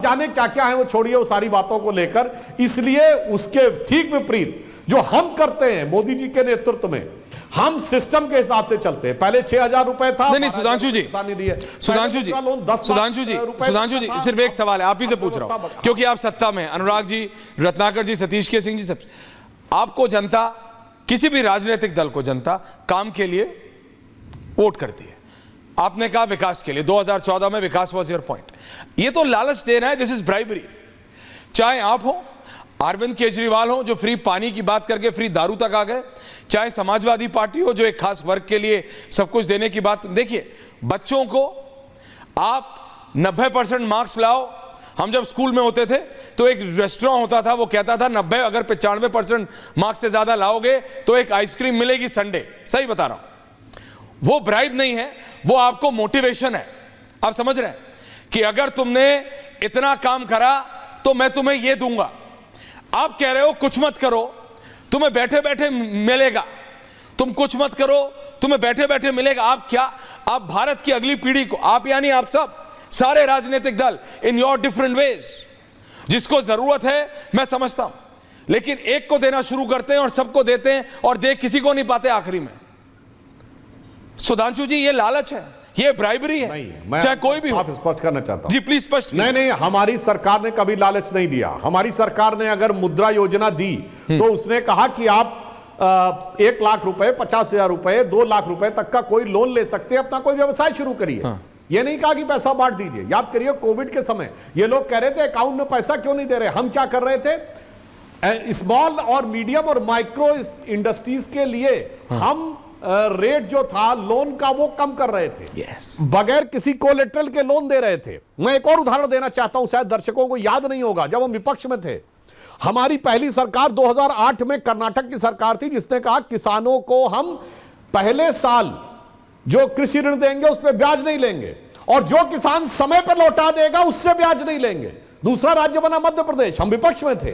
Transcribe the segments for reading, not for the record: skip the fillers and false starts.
जाने क्या क्या है, वो छोड़िए वो सारी बातों को लेकर। इसलिए उसके ठीक विपरीत जो हम करते हैं मोदी जी के नेतृत्व में, हम सिस्टम के हिसाब से चलते हैं। पहले 6,000 रुपए था। नहीं सुधांशु जी, सुधांशु जी, सुधांशु जी, सिर्फ एक सवाल है, आप ही से पूछ रहा हूं, क्योंकि आप सत्ता में, अनुराग जी, रत्नाकर जी, सतीश के सिंह जी, सब आपको जनता, किसी भी राजनीतिक दल को जनता काम के लिए वोट करती है। आपने कहा विकास के लिए, 2014 में विकास वॉज योर पॉइंट। ये तो लालच देना है, दिस इज ब्राइबरी। चाहे आप हो, अरविंद केजरीवाल हो जो फ्री पानी की बात करके फ्री दारू तक आ गए, चाहे समाजवादी पार्टी हो जो एक खास वर्ग के लिए सब कुछ देने की बात। देखिए, बच्चों को आप 90% मार्क्स लाओ। हम जब स्कूल में होते थे तो एक रेस्टोरेंट होता था, वो कहता था 90 अगर 95% मार्क्स से ज्यादा लाओगे तो एक आइसक्रीम मिलेगी संडे। सही बता रहा हूं। वो ब्राइब नहीं है, वो आपको मोटिवेशन है। आप समझ रहे हैं कि अगर तुमने इतना काम करा तो मैं तुम्हें यह दूंगा। आप कह रहे हो कुछ मत करो, तुम्हें बैठे बैठे मिलेगा। तुम कुछ मत करो, तुम्हें बैठे बैठे मिलेगा। आप क्या, आप भारत की अगली पीढ़ी को, आप यानी आप सब सारे राजनीतिक दल इन योर डिफरेंट वेज, जिसको जरूरत है मैं समझता हूं, लेकिन एक को देना शुरू करते हैं और सबको देते हैं और दे किसी को नहीं पाते आखिरी में। सुधांशु जी, ये लालच है, ये ब्राइबरी है, चाहे कोई भी हो। आप स्पष्ट करना चाहता हूं जी, प्लीज स्पष्ट। नहीं, हमारी सरकार ने कभी लालच नहीं दिया। हमारी सरकार ने अगर मुद्रा योजना दी तो उसने कहा कि आप 1 लाख रुपए, 50,000 रुपए, 2 लाख रुपए तक का कोई लोन ले सकते हैं, अपना कोई व्यवसाय शुरू करिए। हाँ। ये नहीं कहा कि पैसा बांट दीजिए। याद करिए कोविड के समय ये लोग कह रहे थे अकाउंट में पैसा क्यों नहीं दे रहे। हम क्या कर रहे थे, स्मॉल और मीडियम और माइक्रो इंडस्ट्रीज के लिए हम रेट जो था लोन का वो कम कर रहे थे। बगैर किसी कोलेटरल के लोन दे रहे थे। मैं एक और उदाहरण देना चाहता हूं, शायद दर्शकों को याद नहीं होगा। जब हम विपक्ष में थे, हमारी पहली सरकार 2008 में कर्नाटक की सरकार थी, जिसने कहा किसानों को हम पहले साल जो कृषि ऋण देंगे उस पर ब्याज नहीं लेंगे, और जो किसान समय पर लौटा देगा उससे ब्याज नहीं लेंगे। दूसरा राज्य बना मध्य प्रदेश, हम विपक्ष में थे।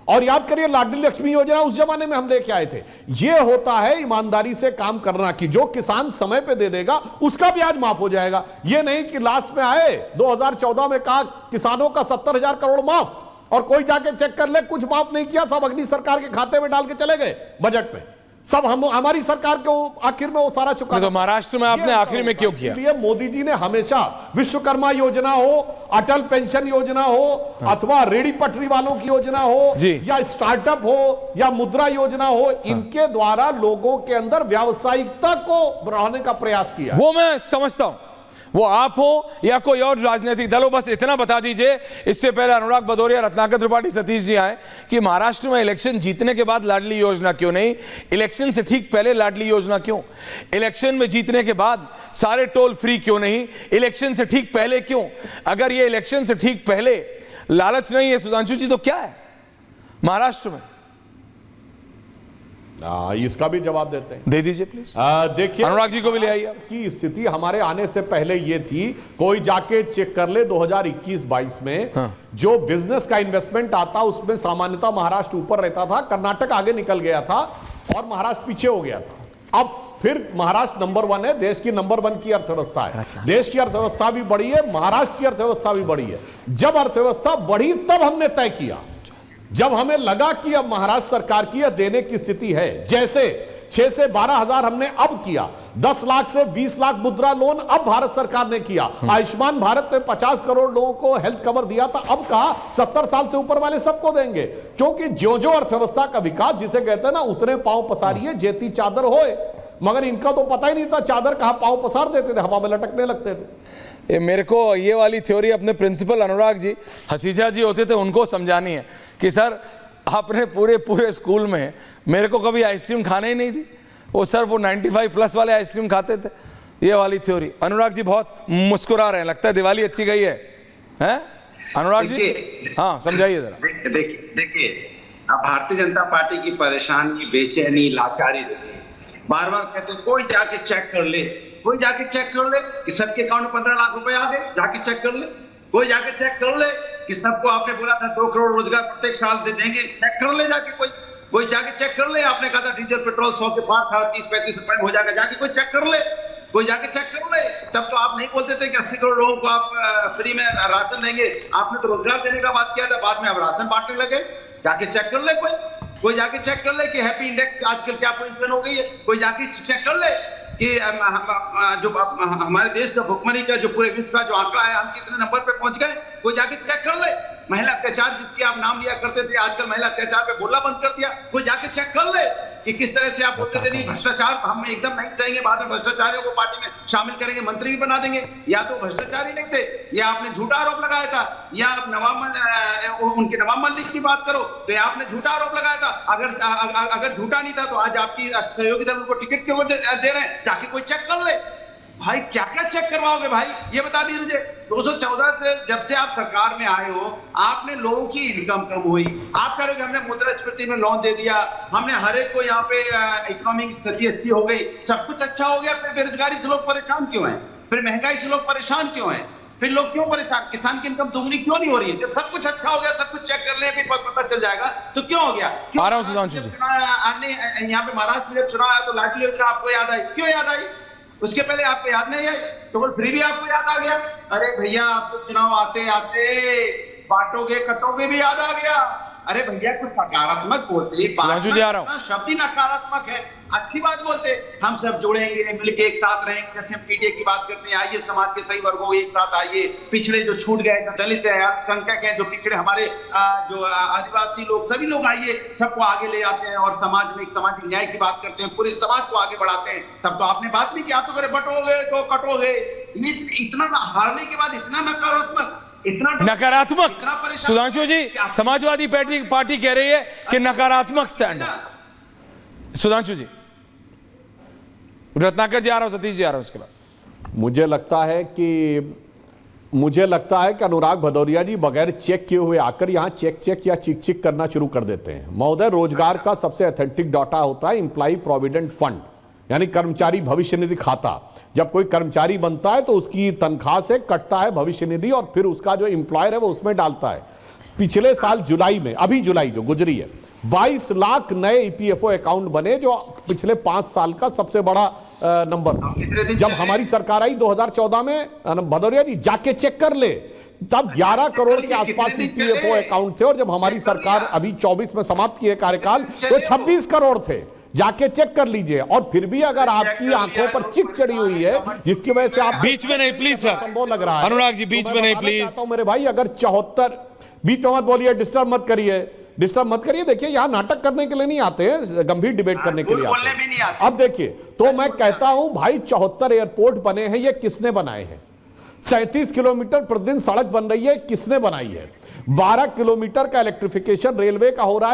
और याद करिए लाडली लक्ष्मी योजना उस जमाने में हम लेके आए थे। यह होता है ईमानदारी से काम करना, कि जो किसान समय पे दे देगा उसका ब्याज माफ हो जाएगा। यह नहीं कि लास्ट में आए 2014 में कहा किसानों का 70,000 करोड़ माफ, और कोई जाके चेक कर ले कुछ माफ नहीं किया, सब अगली सरकार के खाते में डाल के चले गए बजट में। सब हमारी सरकार को आखिर में वो सारा चुका। तो महाराष्ट्र में आपने आखिर में क्यों किया? इसलिए मोदी जी ने हमेशा विश्वकर्मा योजना हो, अटल पेंशन योजना हो, अथवा रेडी पटरी वालों की योजना हो, या स्टार्टअप हो, या मुद्रा योजना हो, इनके द्वारा लोगों के अंदर व्यावसायिकता को बढ़ाने का प्रयास किया। वो मैं समझता हूं, वो आप हो या कोई और राजनीतिक दल हो, बस इतना बता दीजिए। इससे पहले अनुराग भदौरिया, रत्नाकर त्रिपाठी, सतीश जी आए कि महाराष्ट्र में इलेक्शन जीतने के बाद लाडली योजना क्यों नहीं, इलेक्शन से ठीक पहले लाडली योजना क्यों, इलेक्शन में जीतने के बाद सारे टोल फ्री क्यों नहीं, इलेक्शन से ठीक पहले क्यों? अगर ये इलेक्शन से ठीक पहले लालच नहीं है सुधांशु जी, तो क्या है महाराष्ट्र में? इसका भी जवाब देते हैं, दे दीजिए प्लीज। देखिए, अनुराग जी को भी ले आइए। की स्थिति हमारे आने से पहले ये थी, कोई जाके चेक कर ले 2021-22 में। हाँ। जो बिजनेस का इन्वेस्टमेंट आता उसमें सामान्यतः महाराष्ट्र ऊपर रहता था, कर्नाटक आगे निकल गया था और महाराष्ट्र पीछे हो गया था। अब फिर महाराष्ट्र नंबर 1 है, देश की नंबर 1 की अर्थव्यवस्था है। देश की अर्थव्यवस्था भी बढ़ी है, महाराष्ट्र की अर्थव्यवस्था भी बढ़ी है। जब अर्थव्यवस्था बढ़ी तब हमने तय किया, जब हमें लगा कि अब महाराष्ट्र सरकार की यह देने की स्थिति है। जैसे 6 से 12,000 हमने अब किया, 10 लाख से 20 लाख मुद्रा लोन अब भारत सरकार ने किया। आयुष्मान भारत में 50 करोड़ लोगों को हेल्थ कवर दिया था, अब कहा 70 साल से ऊपर वाले सबको देंगे। क्योंकि जो अर्थव्यवस्था का विकास, जिसे कहते हैं ना, उतने पांव पसारिए जेती चादर होए। मगर इनका तो पता ही नहीं था चादर कहां पांव पसार देते थे, हवा में लटकने लगते थे। मेरे को ये वाली थ्योरी अपने प्रिंसिपल अनुराग जी, हसीजा जी होते थे, उनको समझानी है कि सर आपने पूरे स्कूल में मेरे को कभी आइसक्रीम खाने ही नहीं दी। वो सर वो 95+ वाले आइसक्रीम खाते थे। ये वाली थ्योरी। अनुराग जी बहुत मुस्कुरा रहे हैं, लगता है दिवाली अच्छी गई है, हैं अनुराग जी? हाँ, समझाइए जरा। देखिए, अब भारतीय जनता पार्टी की परेशानी, बेचैनी, लाचारी देखिए। बार बार कहते हैं कोई जाके चेक कर ले, कोई जाके चेक कर ले कि सबके अकाउंट में 15 लाख रुपए आ गए, जाके चेक कर ले। कोई जाके चेक कर ले कि सबको आपने बोला था 2 करोड़ रोजगार प्रत्येक साल दे देंगे, चेक कर ले जाके। कोई जाके चेक कर ले, आपने कहा था डीजल पेट्रोल 100 के पार था, 30-35 रुपए हो जाएगा, जाके कोई चेक कर ले। कोई जाके चेक कर ले। तब तो आप नहीं बोलते थे कि 80 करोड़ लोगों को आप फ्री में राशन देंगे। आपने तो रोजगार देने का बात किया था, बाद में आप राशन बांटने लगे। जाके चेक कर ले, कोई जाके चेक कर ले कि हैप्पी इंडेक्स आजकल क्या पोजीशन हो गई है। कोई जाके चेक कर ले कि जो हमारे देश का भुखमरी का जो पूरे विश्व का जो आंकड़ा है, हम कितने नंबर पे पहुंच गए। कोई जाके चेक कर ले। महिला अत्याचार जिसकी आप नाम लिया करते थे, आजकल महिला अत्याचार पे बोलना बंद कर दिया। कोई जाके चेक कर ले कि किस तरह से आप बोलते थे नहीं भ्रष्टाचार हम एकदम नहीं सहेंगे, बाद में भ्रष्टाचारियों को पार्टी में शामिल करेंगे, मंत्री भी बना देंगे। या तो भ्रष्टाचारी नहीं थे, या आपने झूठा आरोप लगाया था, या आप उनके नवाब मलिक की बात करो तो आपने झूठा आरोप लगाया था। अगर झूठा नहीं था तो आज आपकी सहयोगी दल उनको टिकट क्यों दे रहे हैं। जाके कोई चेक कर ले भाई। क्या क्या चेक करवाओगे भाई, ये बता दीजिए मुझे। 214 से जब से आप सरकार में आए हो, आपने लोगों की इनकम कम हुई। आप कह रहे हो कि हमने मुद्रास्फीति में लोन दे दिया, हमने हर एक को यहाँ पे इकोनॉमिक स्थिति अच्छी हो गई, सब कुछ अच्छा हो गया। फिर बेरोजगारी से लोग परेशान क्यों हैं, फिर महंगाई से लोग परेशान क्यों हैं, फिर लोग क्यों परेशान, किसान की इनकम दोगुनी क्यों नहीं हो रही है। जब सब कुछ अच्छा हो गया, सब कुछ चेक कर ले भी पता चल जाएगा, तो क्यों हो गया। आ रहा हूं सुधांशु जी। आपने यहाँ पे महाराष्ट्र में जब चुनाव आया तो लाडली योजना आपको याद आई, क्यों याद आई। उसके पहले आपको याद नहीं है, तो फिर भी आपको याद आ गया। अरे भैया आपको चुनाव आते आते बांटोगे कटोगे भी याद आ गया। अरे भैया कुछ सकारात्मक बोलते, शब्द ही नकारात्मक है। अच्छी बात बोलते, हम सब जुड़ेंगे, मिलके एक साथ रहेंगे। जैसे हम पीटीए की बात करते हैं, आइए समाज के सही वर्गों एक साथ आइए, पिछड़े जो छूट गए, जो दलित है, अल्पसंख्यक है, जो पिछड़े हमारे जो आदिवासी लोग, सभी लोग आइए, सबको आगे ले आते हैं और समाज में एक सामाजिक न्याय की बात करते हैं, पूरे समाज को आगे बढ़ाते हैं। तब तो आपने बात भी की, आप तो करे बटोगे तो कटोगे। इतना हारने के बाद इतना नकारात्मक, इतना नकारात्मक। सुधांशु जी, समाजवादी पार्टी कह रही है कि नकारात्मक स्टैंड। सुधांशु जी, रत्नाकर जी आ रहा हूं, सतीश जी आ रहा हूं उसके बाद। मुझे लगता है कि अनुराग भदौरिया जी बगैर चेक किए हुए आकर यहां चेक या चिक करना शुरू कर देते हैं। महोदय, रोजगार का सबसे ऑथेंटिक डाटा होता है एम्प्लॉय प्रोविडेंट फंड, यानी कर्मचारी भविष्य निधि खाता। जब कोई कर्मचारी बनता है तो उसकी तनख्वाह से कटता है भविष्य निधि और फिर उसका जो एम्प्लॉयर है वो उसमें डालता है। पिछले साल जुलाई में, अभी जुलाई जो गुजरी है, 22 लाख नए ईपीएफओ अकाउंट बने, जो पिछले 5 साल का सबसे बड़ा नंबर। जब हमारी सरकार आई 2014 में, भदौरिया जी जाके चेक कर ले, तब 11 करोड़ के आसपास ईपीएफओ अकाउंट थे, और जब हमारी सरकार अभी 24 में समाप्त किए कार्यकाल तो 26 करोड़ थे। जाके चेक कर लीजिए। और फिर भी अगर आपकी आंखों पर चिक चढ़ी हुई है, जिसकी वजह से आप बीच में नहीं प्लीज सर, संभव लग रहा है। अनुराग जी बीच में नहीं प्लीज मेरे भाई, अगर 74, बीच में मत बोलिए, डिस्टर्ब मत करिए। देखिए यहाँ नाटक करने के लिए नहीं आते हैं, गंभीर डिबेट करने के लिए आते हैं। अब देखिए, तो मैं कहता हूं भाई, 74 एयरपोर्ट बने हैं, ये किसने बनाए हैं। 37 किलोमीटर प्रतिदिन सड़क बन रही है, किसने बनाई है। 12 किलोमीटर का इलेक्ट्रिफिकेशन रेलवे का हो रहा है।